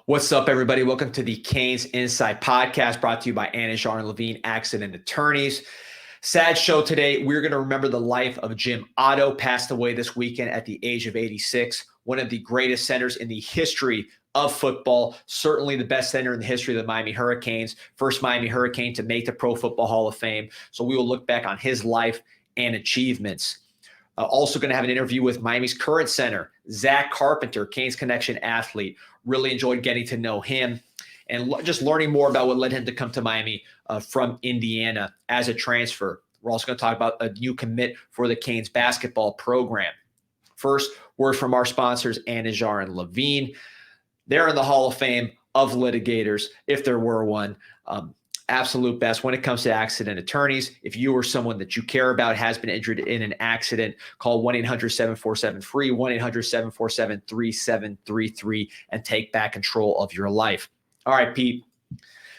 What's up, everybody? Welcome to the CanesInSight podcast brought to you by Anijar and Levine Accident Attorneys. Sad show today. We're going to remember the life of Jim Otto, passed away this weekend at the age of 86. One of the greatest centers in the history of football, certainly the best center in the history of the Miami Hurricanes, first Miami Hurricane to make the Pro Football Hall of Fame. So we will look back on his life and achievements. Also going to have an interview with Miami's current center, Zach Carpenter, Canes Connection athlete. Really enjoyed getting to know him and just learning more about what led him to come to Miami from Indiana as a transfer. We're also going to talk about a new commit for the Canes basketball program. First, word from our sponsors, Anijar and Levine. They're in the Hall of Fame of litigators, if there were one. Absolute best when it comes to accident attorneys. If you or someone that you care about has been injured in an accident, call 1-800-747-FREE, 1-800-747-3733, and take back control of your life. All right, Pete.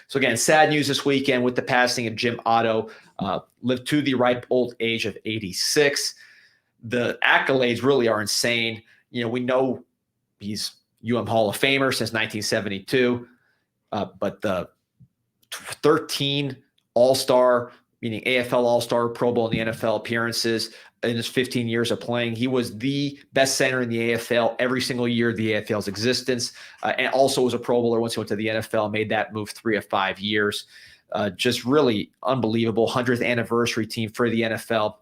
So again, sad news this weekend with the passing of Jim Otto, lived to the ripe old age of 86. The accolades really are insane. You know, we know he's Hall of Famer since 1972, but the 13 All-Star, meaning AFL All-Star, Pro Bowl, and the NFL appearances in his 15 years of playing. He was the best center in the AFL every single year of the AFL's existence, and also was a Pro Bowler once he went to the NFL, made that move 3 of 5 years. Just really unbelievable. 100th anniversary team for the NFL.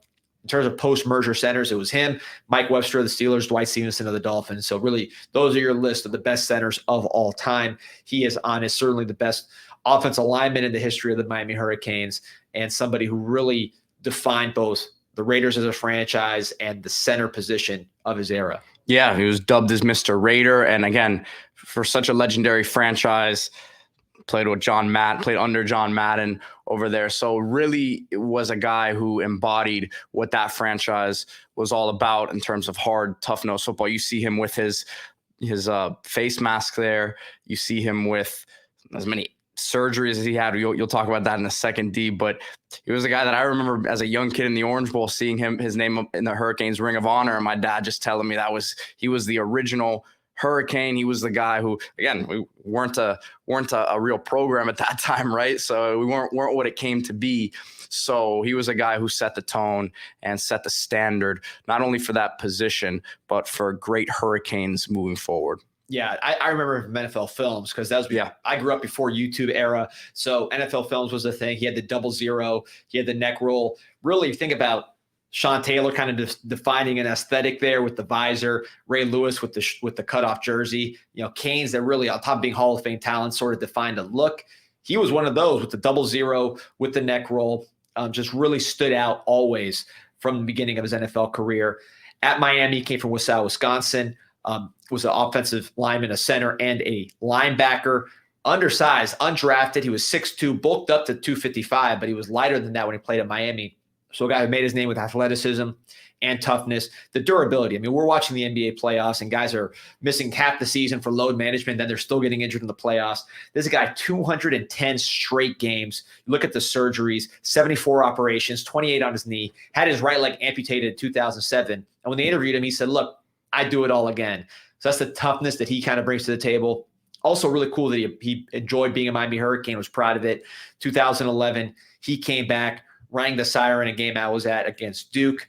In terms of post-merger centers, it was him, Mike Webster of the Steelers, Dwight Stevenson of the Dolphins. So really, those are your list of the best centers of all time. He is certainly the best offensive lineman in the history of the Miami Hurricanes, and somebody who really defined both the Raiders as a franchise and the center position of his era. Yeah, he was dubbed as Mr. Raider. And again, for such a legendary franchise, played under John Madden over there. So really it was a guy who embodied what that franchise was all about in terms of hard, tough-nosed football. You see him with his face mask there. You see him with as many surgeries as he had. You'll talk about that in a second, D. But he was a guy that I remember as a young kid in the Orange Bowl, seeing his name in the Hurricanes Ring of Honor, and my dad just telling me he was the original Hurricane. He was the guy who, again, we weren't a real program at that time, right? So we weren't what it came to be. So he was a guy who set the tone and set the standard, not only for that position, but for great Hurricanes moving forward. Yeah, I remember from NFL Films because I grew up before YouTube era. So NFL Films was a thing. He had the 00, he had the neck roll. Really, think about Sean Taylor kind of defining an aesthetic there with the visor, Ray Lewis with the cutoff jersey. You know, Canes that really on top of being Hall of Fame talent sort of defined a look. He was one of those with the 00 with the neck roll. Just really stood out always from the beginning of his NFL career. At Miami, came from Wausau, Wisconsin. Was an offensive lineman, a center, and a linebacker. Undersized, undrafted. He was 6'2", bulked up to 255, but he was lighter than that when he played at Miami. So a guy who made his name with athleticism and toughness. The durability. I mean, we're watching the NBA playoffs, and guys are missing half the season for load management. Then they're still getting injured in the playoffs. This is a guy, 210 straight games. You look at the surgeries, 74 operations, 28 on his knee, had his right leg amputated in 2007. And when they interviewed him, he said, look, I do it all again. So that's the toughness that he kind of brings to the table. Also really cool that he enjoyed being a Miami Hurricane, was proud of it. 2011, he came back, rang the siren in a game I was at against Duke.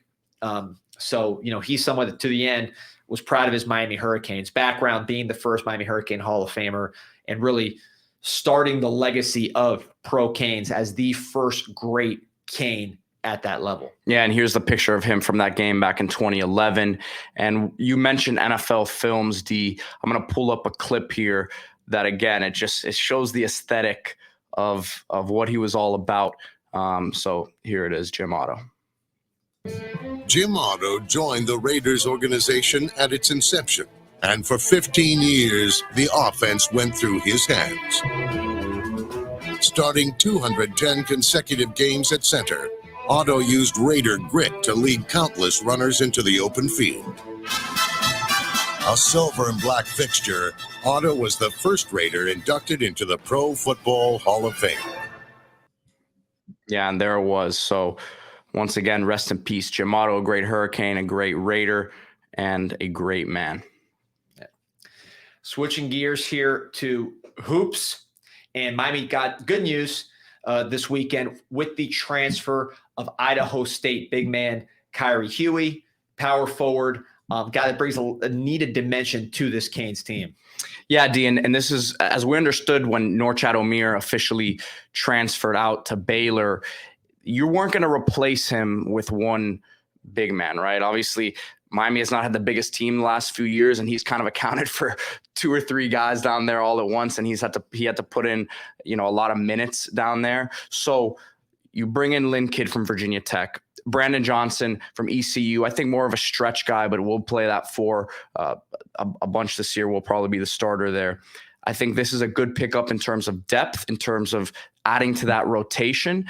So, you know, he's someone that to the end was proud of his Miami Hurricanes background, being the first Miami Hurricane Hall of Famer, and really starting the legacy of Pro Canes as the first great Cane at that level. Yeah, and here's the picture of him from that game back in 2011. And you mentioned NFL Films, D. I'm going to pull up a clip here that, again, it shows the aesthetic of what he was all about. So here it is, Jim Otto. Jim Otto joined the Raiders organization at its inception, and for 15 years, the offense went through his hands. Starting 210 consecutive games at center, Otto used Raider grit to lead countless runners into the open field. A silver and black fixture, Otto was the first Raider inducted into the Pro Football Hall of Fame. Yeah, and there it was. So once again, rest in peace, Jim Otto, a great Hurricane, a great Raider, and a great man. Switching gears here to hoops, and Miami got good news this weekend with the transfer of Idaho State big man Kyrie Huey, power forward, guy that brings a needed dimension to this Canes team. Yeah, D, and this is, as we understood when Norchad Omier officially transferred out to Baylor, you weren't going to replace him with one big man, right? Obviously, Miami has not had the biggest team the last few years, and he's kind of accounted for 2 or 3 guys down there all at once, and he had to put in, a lot of minutes down there. So you bring in Lynn Kidd from Virginia Tech, Brandon Johnson from ECU. I think more of a stretch guy, but we'll play that for a bunch this year. Will probably be the starter there. I think this is a good pickup in terms of depth, in terms of adding to that rotation.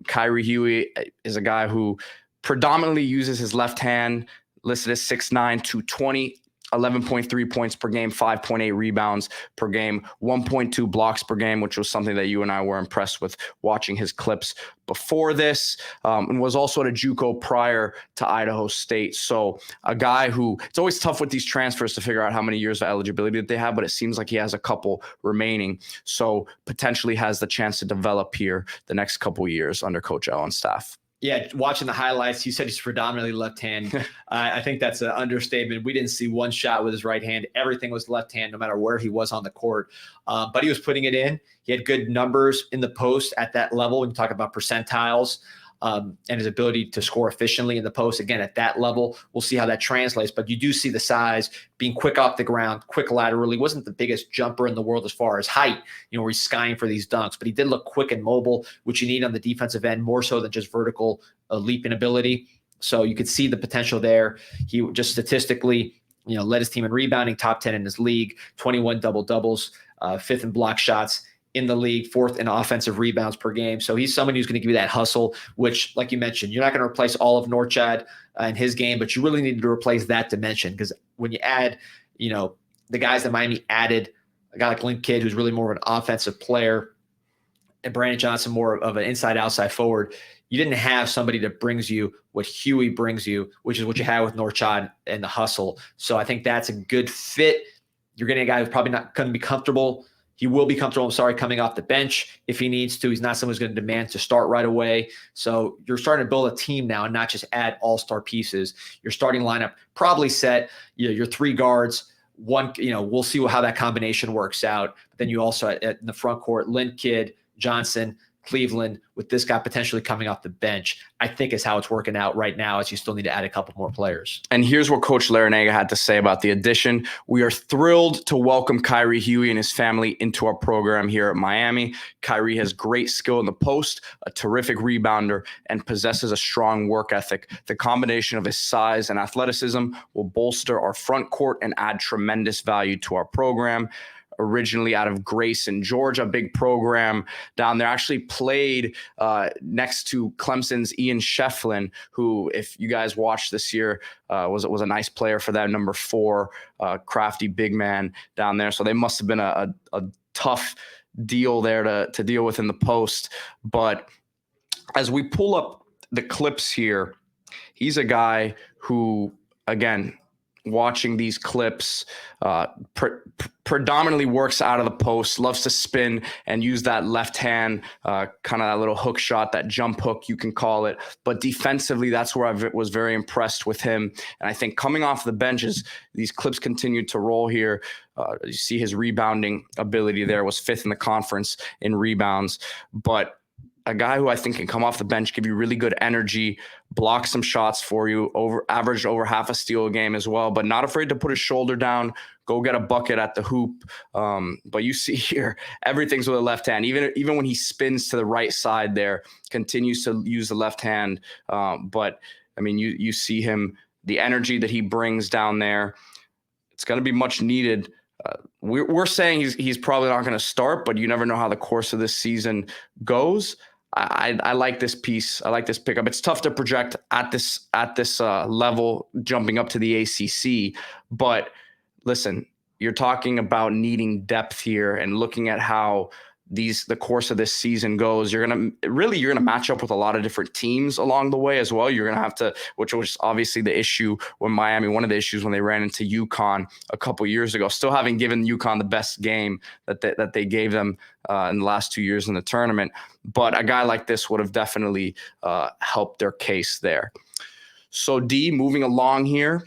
Kyrie Huey is a guy who predominantly uses his left hand, listed as 6'9", 220, 11.3 points per game, 5.8 rebounds per game, 1.2 blocks per game, which was something that you and I were impressed with watching his clips before this, and was also at a JUCO prior to Idaho State. So a guy who, it's always tough with these transfers to figure out how many years of eligibility that they have, but it seems like he has a couple remaining. So potentially has the chance to develop here the next couple years under Coach Allen's staff. Yeah, watching the highlights, you said he's predominantly left hand. I think that's an understatement. We didn't see one shot with his right hand. Everything was left hand, no matter where he was on the court. But he was putting it in. He had good numbers in the post at that level. When you talk about percentiles and his ability to score efficiently in the post, again, at that level, we'll see how that translates. But you do see the size, being quick off the ground, quick laterally. Wasn't the biggest jumper in the world as far as height, where he's skying for these dunks. But he did look quick and mobile, which you need on the defensive end, more so than just vertical leaping ability. So you could see the potential there. He just statistically, led his team in rebounding, top 10 in his league, 21 double-doubles, 5th in block shots in the league, 4th in offensive rebounds per game. So he's someone who's going to give you that hustle, which, like you mentioned, you're not going to replace all of Norchad in his game, but you really need to replace that dimension, because when you add, the guys that Miami added, a guy like Lynn Kidd, who's really more of an offensive player, and Brandon Johnson more of an inside-outside forward, you didn't have somebody that brings you what Huey brings you, which is what you had with Norchad and the hustle. So I think that's a good fit. You're getting a guy who's probably not going to be comfortable. He will be comfortable, coming off the bench if he needs to. He's not someone who's going to demand to start right away. So you're starting to build a team now and not just add all-star pieces. Your starting lineup probably set, your 3 guards. One, we'll see how that combination works out. But then you also, in the front court, Lynn Kidd, Johnson, Cleveland, with this guy potentially coming off the bench, I think is how it's working out right now, as you still need to add a couple more players. And here's what Coach Larinaga had to say about the addition. We are thrilled to welcome Kyrie Huey and his family into our program here at Miami. Kyrie has great skill in the post, a terrific rebounder, and possesses a strong work ethic. The combination of his size and athleticism will bolster our front court and add tremendous value to our program. Originally out of Grayson, Georgia, big program down there. Actually played next to Clemson's Ian Shefflin, who, if you guys watched this year, was a nice player for that, number 4, crafty big man down there. So they must have been a tough deal there to deal with in the post. But as we pull up the clips here, he's a guy who, again, watching these clips, predominantly works out of the post, loves to spin and use that left hand, kind of that little hook shot, that jump hook, you can call it. But defensively, that's where I was very impressed with him. And I think coming off the benches, these clips continued to roll here. You see his rebounding ability there, was 5th in the conference in rebounds. But a guy who I think can come off the bench, give you really good energy, block some shots for you, averaged over half a steal a game as well, but not afraid to put his shoulder down, go get a bucket at the hoop. But you see here, everything's with the left hand. Even when he spins to the right side there, continues to use the left hand. But I mean, you see him, the energy that he brings down there. It's going to be much needed. We're saying he's probably not going to start, but you never know how the course of this season goes. I like this piece. I like this pickup. It's tough to project at this level, jumping up to the ACC. But listen, you're talking about needing depth here and looking at how the course of this season goes, you're gonna match up with a lot of different teams along the way as well. You're gonna have to, which was obviously the issue when Miami, one of the issues when they ran into UConn a couple years ago, still having given UConn the best game that they gave them in the last 2 years in the tournament. But a guy like this would have definitely helped their case there. So D, moving along here,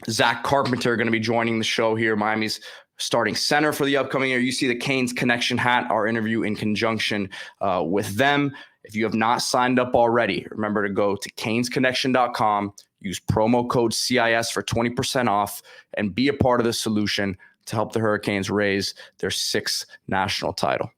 Zach Carpenter going to be joining the show here. Miami's starting center for the upcoming year. You see the Canes Connection hat, our interview in conjunction with them. If you have not signed up already, remember to go to canesconnection.com, use promo code CIS for 20% off, and be a part of the solution to help the Hurricanes raise their 6th national title.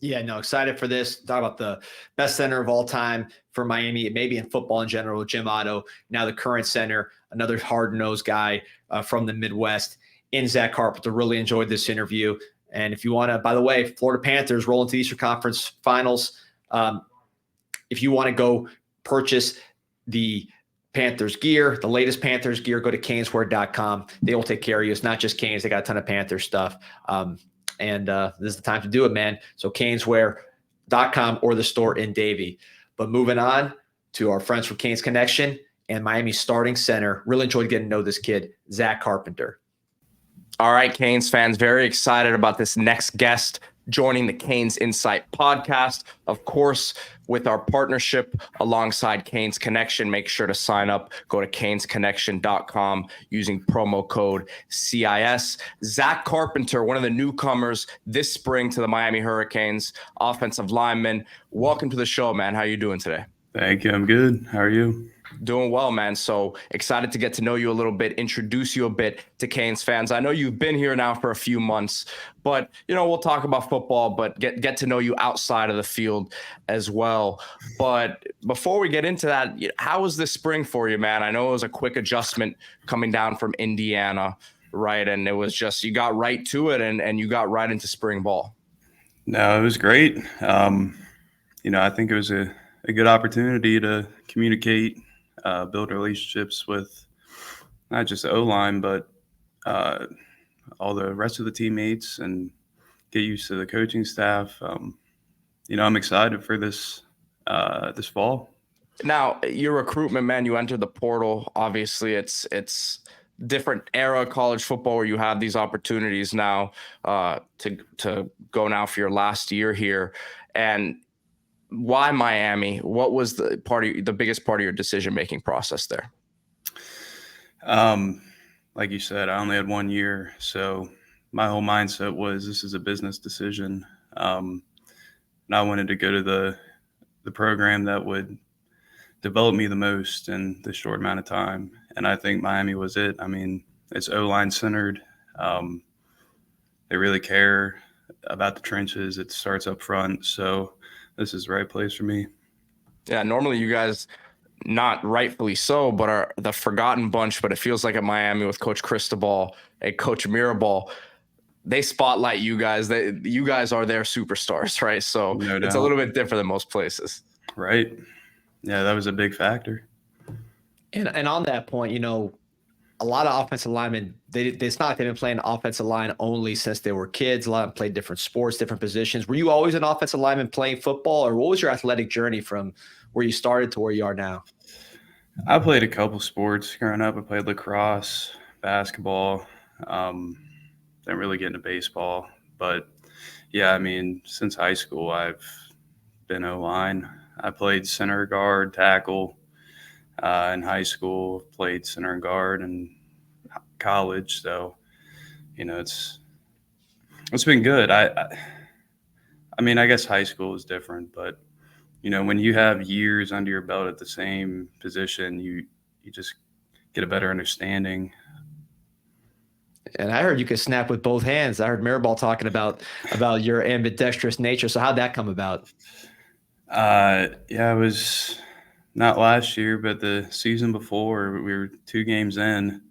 Yeah, no, excited for this. Talk about the best center of all time for Miami, maybe in football in general, Jim Otto. Now the current center, another hard-nosed guy from the Midwest, in Zach Carpenter. Really enjoyed this interview. And if you want to, by the way, Florida Panthers roll into the Eastern Conference Finals. If you want to go purchase the Panthers gear, the latest Panthers gear, go to caneswear.com. They will take care of you. It's not just Canes. They got a ton of Panthers stuff. And this is the time to do it, man. So caneswear.com or the store in Davie. But moving on to our friends from Canes Connection and Miami starting center. Really enjoyed getting to know this kid, Zach Carpenter. All right, Canes fans, very excited about this next guest joining the CanesInSight podcast. Of course, with our partnership alongside Canes Connection, make sure to sign up. Go to canesconnection.com using promo code CIS. Zach Carpenter, one of the newcomers this spring to the Miami Hurricanes, offensive lineman. Welcome to the show, man. How you doing today? Thank you. I'm good. How are you? Doing well, man. So excited to get to know you a little bit, introduce you a bit to Canes fans. I know you've been here now for a few months, but, we'll talk about football, but get to know you outside of the field as well. But before we get into that, how was this spring for you, man? I know it was a quick adjustment coming down from Indiana, right? And it was just, you got right to it and you got right into spring ball. No, it was great. I think it was a good opportunity to communicate, build relationships with not just the O-line, but all the rest of the teammates and get used to the coaching staff. I'm excited for this fall. Now, your recruitment, man, you entered the portal. Obviously, it's different era of college football where you have these opportunities now to go now for your last year here. And why Miami? What was the biggest part of your decision-making process there? Like you said, I only had 1 year. So my whole mindset was this is a business decision. And I wanted to go to the program that would develop me the most in this short amount of time. And I think Miami was it. I mean, it's O-line centered. They really care about the trenches. It starts up front. So this is the right place for me. Yeah, normally you guys, not rightfully so, but are the forgotten bunch. But it feels like at Miami with Coach Cristobal and Coach Mirabal, they spotlight you guys. You guys are their superstars, right? So it's a little bit different than most places. Right. Yeah, that was a big factor. And on that point, a lot of offensive linemen, it's not like they've been playing offensive line only since they were kids. A lot of them played different sports, different positions. Were you always an offensive lineman playing football, or what was your athletic journey from where you started to where you are now? I played a couple sports growing up. I played lacrosse, basketball. Didn't really get into baseball. But, yeah, I mean, since high school, I've been O-line. I played center guard, tackle. In high school, played center and guard, and college. So, it's been good. I mean, I guess high school is different, but when you have years under your belt at the same position, you just get a better understanding. And I heard you could snap with both hands. I heard Mirabal talking about your ambidextrous nature. So how'd that come about? Yeah, it was not last year, but the season before. We were 2 games in,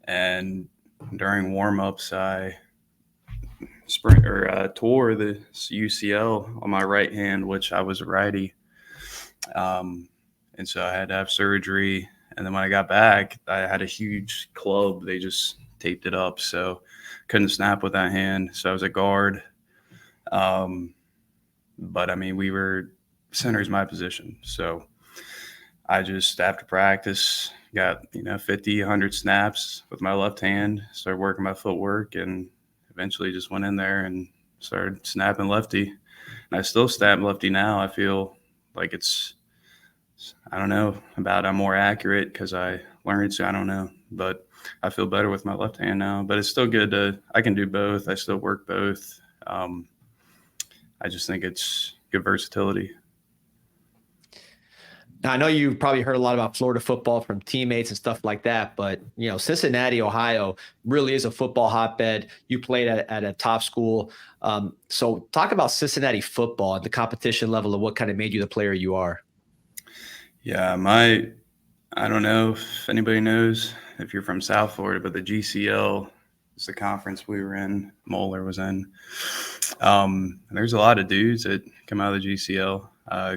and during warm-ups, I tore the UCL on my right hand, which I was a righty. And so I had to have surgery. And then when I got back, I had a huge club. They just taped it up, so couldn't snap with that hand. So I was a guard. But I mean, center is my position. So I just, after practice, got, 50, 100 snaps with my left hand, started working my footwork, and eventually just went in there and started snapping lefty. And I still snap lefty now. I feel like I don't know about I'm more accurate because I learned to, I don't know. But I feel better with my left hand now. But it's still good I can do both. I still work both. I just think it's good versatility. Now, I know you've probably heard a lot about Florida football from teammates and stuff like that, but Cincinnati, Ohio really is a football hotbed. You played at a top school. So talk about Cincinnati football and the competition level and what kind of made you the player you are. Yeah, I don't know if anybody knows if you're from South Florida, but the GCL is the conference we were in, Moeller was in. There's a lot of dudes that come out of the GCL,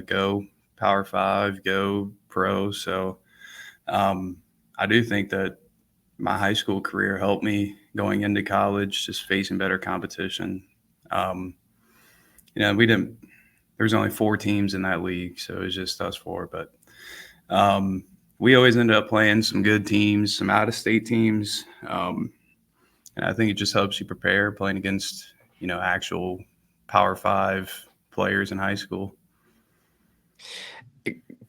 go Power 5, go pro. So I do think that my high school career helped me going into college, just facing better competition. There's only 4 teams in that league, so it was just us 4. But we always ended up playing some good teams, some out-of-state teams. And I think it just helps you prepare playing against, actual Power 5 players in high school.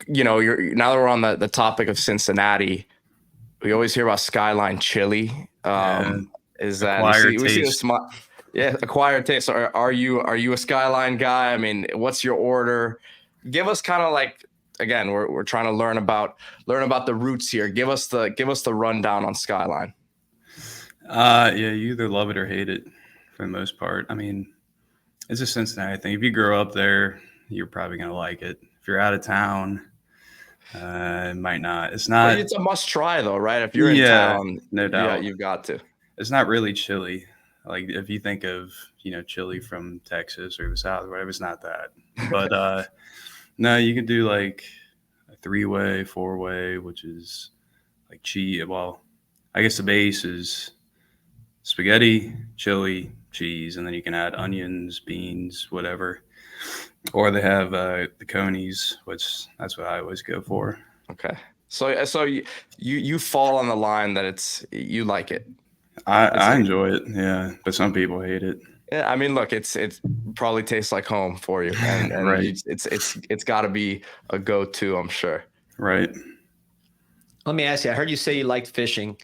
Now that we're on the topic of Cincinnati, we always hear about Skyline Chili. Is that we see the smile? Yeah, acquired taste. So are you a Skyline guy? I mean, what's your order? Give us kind of like, again, we're trying to learn about the roots here. Give us the rundown on Skyline. Yeah, you either love it or hate it for the most part. I mean, it's a Cincinnati thing. If you grow up there, you're probably gonna like it. If you're out of town, it might not. It's not. But it's a must try though, right? If you're in town, no doubt, yeah, you've got to. It's not really chili. Like if you think of chili from Texas or the South or whatever, it's not that. But no, you can do like a 3-way, 4-way, which is like cheese. Well, I guess the base is spaghetti, chili, cheese, and then you can add onions, beans, whatever. Or they have the conies, which that's what I always go for. Okay, so you fall on the line that you like it. I enjoy it, yeah, but some people hate it. Yeah, I mean, look, it probably tastes like home for you, and right. It's got to be a go-to, I'm sure. Right. Let me ask you. I heard you say you liked fishing.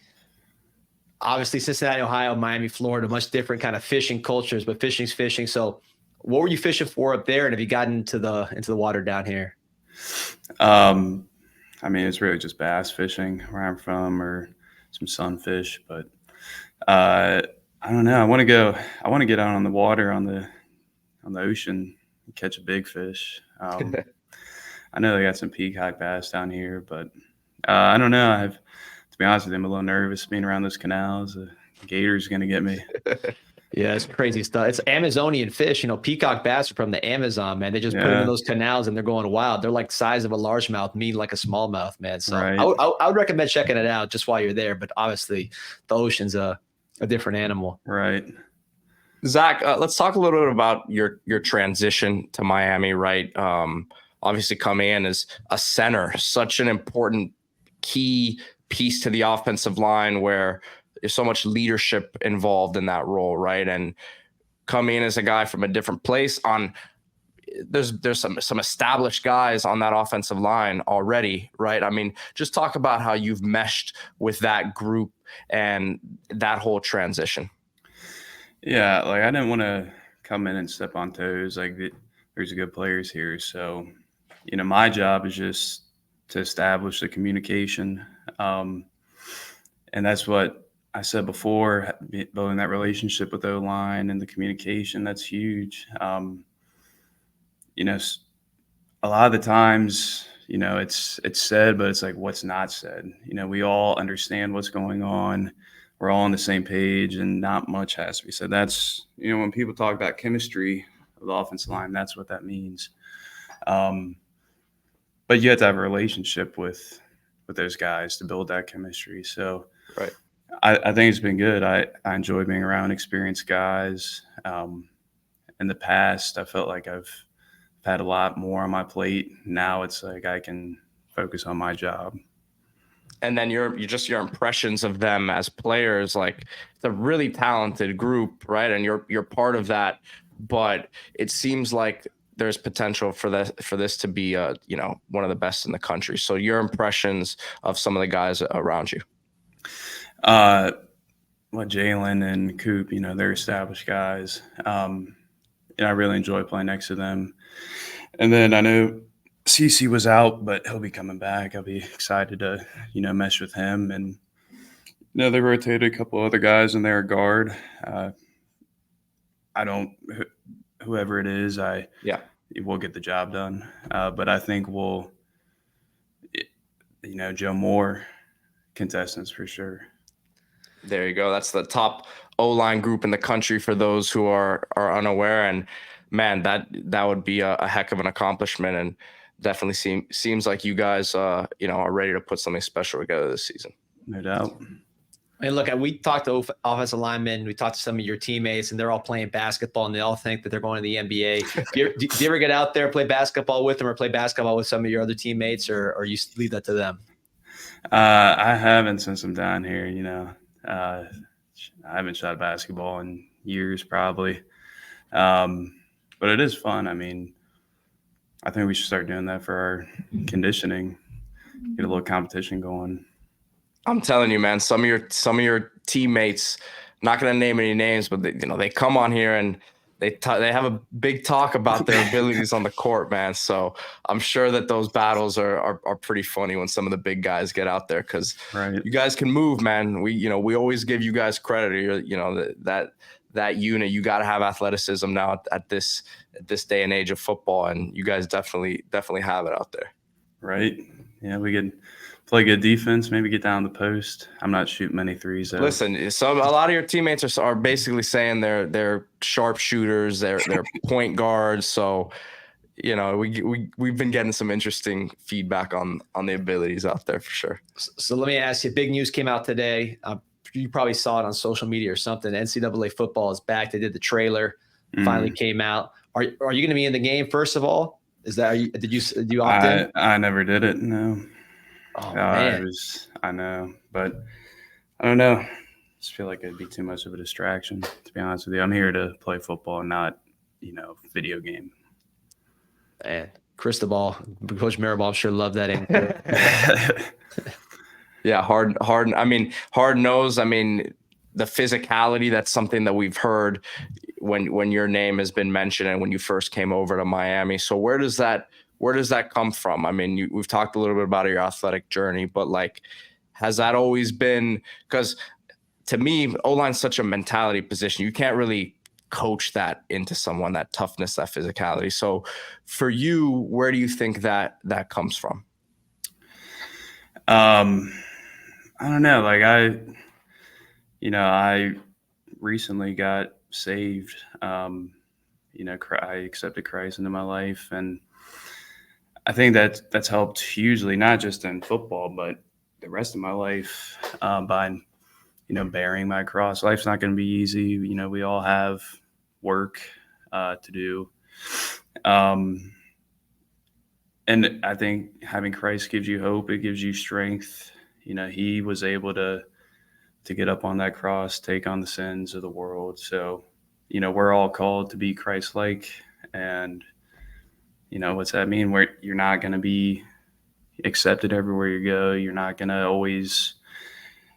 Obviously, Cincinnati, Ohio, Miami, Florida, much different kind of fishing cultures, but fishing's fishing. So, what were you fishing for up there, and have you gotten into the water down here? I mean, it's really just bass fishing where I'm from, or some sunfish, but. I don't know. I want to get out on the water on the ocean and catch a big fish. I know they got some peacock bass down here, but I don't know. To be honest with you, I'm a little nervous being around those canals. The gator's going to get me. Yeah, it's crazy stuff. It's Amazonian fish. Peacock bass are from the Amazon, man. They just put them in those canals and they're going wild. They're like the size of a largemouth, mean like a smallmouth, man. So right. I would recommend checking it out just while you're there. But obviously, the ocean's a different animal. Right. Zach, let's talk a little bit about your transition to Miami, right? Obviously coming in as a center, such an important key piece to the offensive line where there's so much leadership involved in that role, right? And coming in as a guy from a different place there's some established guys on that offensive line already, right? I mean, just talk about how you've meshed with that group and that whole transition. Yeah, like I didn't want to come in and step on toes. Like there's good players here, so my job is just to establish the communication, and that's what I said before. Building that relationship with O-line and the communication, that's huge. A lot of the times, it's said, but it's like what's not said. We all understand what's going on. We're all on the same page, and not much has to be said. That's, when people talk about chemistry of the offensive line, that's what that means. But you have to have a relationship with those guys to build that chemistry. So right. I think it's been good. I enjoy being around experienced guys. in the past, I felt like I've had a lot more on my plate. Now it's like I can focus on my job. And then your impressions of them as players, like it's a really talented group, right? And you're part of that, but it seems like there's potential for this to be one of the best in the country. So your impressions of some of the guys around you. Jalen and Coop, they're established guys. And I really enjoy playing next to them. And then I know CC was out, but he'll be coming back. I'll be excited to, mesh with him. And, they rotated a couple other guys in their guard. Whoever it is, we'll get the job done. But I think Joe Moore contestants for sure. There you go. That's the top O-line group in the country for those who are unaware. And man, that would be a heck of an accomplishment, and definitely seems like you guys are ready to put something special together this season. No doubt. And look, we talked to offensive linemen, we talked to some of your teammates, and they're all playing basketball, and they all think that they're going to the NBA. Do you ever get out there, play basketball with them, or play basketball with some of your other teammates, or you leave that to them? I haven't since I'm down here. I haven't shot basketball in years, probably. But it is fun. I mean, I think we should start doing that for our conditioning, get a little competition going. I'm telling you, man, some of your teammates, not going to name any names, but they come on here and they have a big talk about their abilities on the court, man. So I'm sure that those battles are pretty funny when some of the big guys get out there, because you guys can move, man. We always give you guys credit. That unit, you got to have athleticism now at this day and age of football, and you guys definitely have it out there. Right. Yeah, we could play good defense, maybe get down the post. I'm not shooting many threes, though. Listen, so a lot of your teammates are basically saying they're sharpshooters, they're point guards. So, we've been getting some interesting feedback on the abilities out there for sure. So let me ask you, big news came out today. You probably saw it on social media or something. NCAA football is back. They did the trailer, finally came out. Are you going to be in the game, first of all? Did you opt in? I never did it, no. Oh, man. I know, but I don't know. I just feel like it'd be too much of a distraction, to be honest with you. I'm here to play football, not, video game. Man, Cristobal, Coach Mirabal, I'm sure loved that answer. Yeah, hard. I mean, hard nose. I mean, the physicality, that's something that we've heard when your name has been mentioned and when you first came over to Miami. So where does that come from? I mean, we've talked a little bit about your athletic journey, but has that always been, because to me, O-line's such a mentality position. You can't really coach that into someone, that toughness, that physicality. So for you, where do you think that comes from? I don't know. I recently got saved. I accepted Christ into my life, and I think that's helped hugely, not just in football, but the rest of my life, by, bearing my cross. Life's not going to be easy. We all have work to do. And I think having Christ gives you hope. It gives you strength. He was able to get up on that cross, take on the sins of the world. So, we're all called to be Christ-like. And, what's that mean? Where you're not going to be accepted everywhere you go. You're not going to always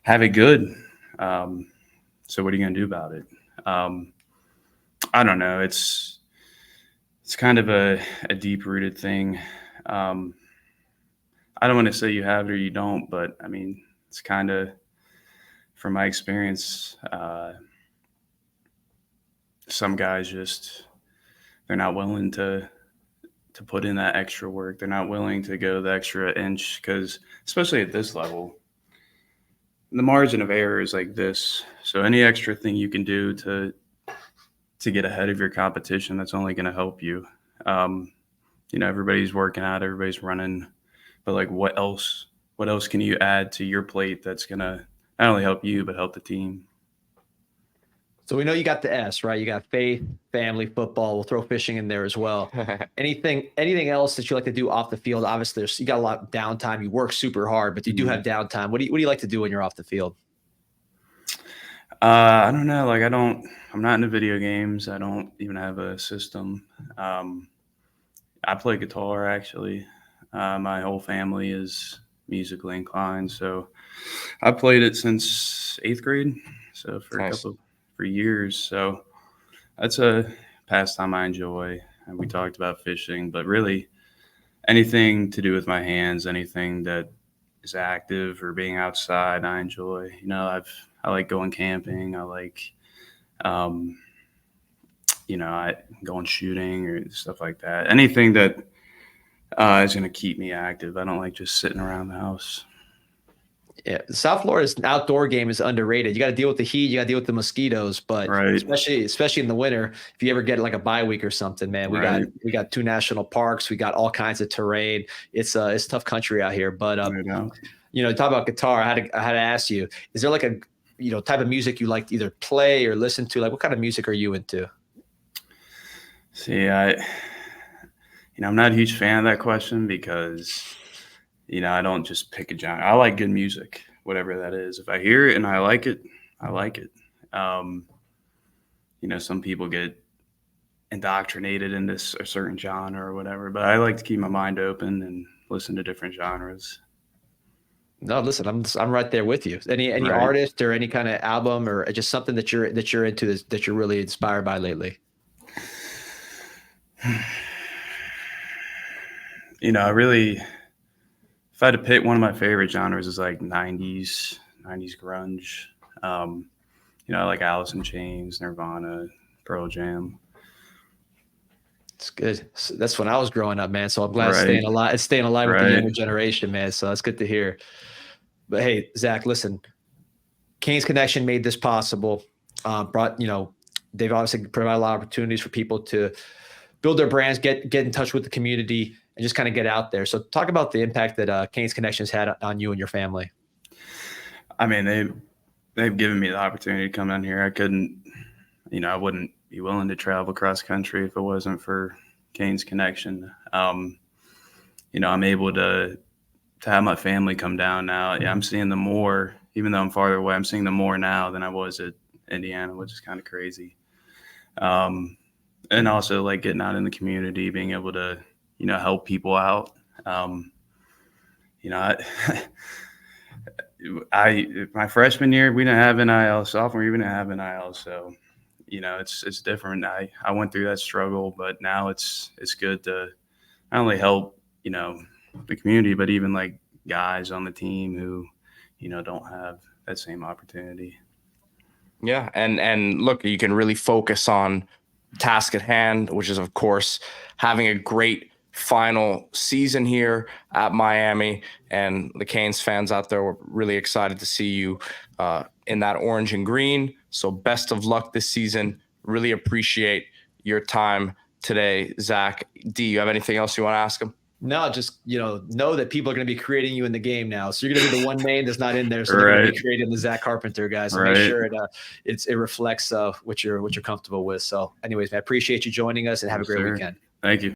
have it good. So what are you going to do about it? I don't know. It's kind of a deep-rooted thing. I don't want to say you have it or you don't, but I mean, it's kind of, from my experience, some guys they're not willing to put in that extra work. They're not willing to go the extra inch, because especially at this level, the margin of error is like this. So any extra thing you can do to get ahead of your competition, that's only going to help you. Everybody's working out, everybody's running, but what else can you add to your plate that's going to not only help you, but help the team? So we know you got the S, right? You got faith, family, football. We'll throw fishing in there as well. Anything else that you like to do off the field? Obviously, you got a lot of downtime. You work super hard, but you do have downtime. What do you like to do when you're off the field? I don't know. Like I'm not into video games. I don't even have a system. I play guitar actually. My whole family is musically inclined, so I played it since 8th grade. So for years. So that's a pastime I enjoy. And we talked about fishing, but really anything to do with my hands, anything that is active or being outside, I enjoy. I like going camping. I like, I going shooting or stuff like that. Anything that is going to keep me active. I don't like just sitting around the house. Yeah, South Florida's outdoor game is underrated. You got to deal with the heat, you got to deal with the mosquitoes, but Right. especially in the winter, if you ever get like a bye week or something, man, we got 2 national parks, we got all kinds of terrain. It's tough country out here. But talk about guitar. I had to ask you, is there like a type of music you like to either play or listen to? Like, what kind of music are you into? See, I'm not a huge fan of that question because I don't just pick a genre. I like good music, whatever that is. If I hear it and I like it, I like it. Some people get indoctrinated in a certain genre or whatever, but I like to keep my mind open and listen to different genres. No, listen, I'm right there with you. Any Right. artist or any kind of album or just something that you're into that you're really inspired by lately? If I had to pick, one of my favorite genres is like 90s grunge. I like Alice in Chains, Nirvana, Pearl Jam. It's good. So that's when I was growing up, man. So I'm glad Right. it's staying alive with the Right. younger generation, man. So that's good to hear. But hey, Zach, listen, Canes Connection made this possible. They've obviously provided a lot of opportunities for people to build their brands, get in touch with the community, and just kind of get out there. So talk about the impact that Canes Connections had on you and your family. I mean, they've given me the opportunity to come down here. I couldn't, I wouldn't be willing to travel cross country if it wasn't for Canes Connection. I'm able to have my family come down now. Yeah, I'm seeing them more, even though I'm farther away. I'm seeing them more now than I was at Indiana, which is kind of crazy. And also like getting out in the community, being able to, help people out. My freshman year, we didn't have NIL. Sophomore year, we didn't have NIL. So, it's different. I went through that struggle, but now it's good to not only help, the community, but even like guys on the team who, don't have that same opportunity. Yeah. And look, you can really focus on task at hand, which is, of course, having a great final season here at Miami. And the Canes fans out there were really excited to see you in that orange and green. So best of luck this season. Really appreciate your time today, Zach. D, you have anything else you want to ask him? No, just, know that people are going to be creating you in the game now. So you're going to be the one name that's not in there. So they're going to be creating the Zach Carpenter guys. So make sure it reflects what you're comfortable with. So anyways, man, I appreciate you joining us and have a great weekend. Thank you.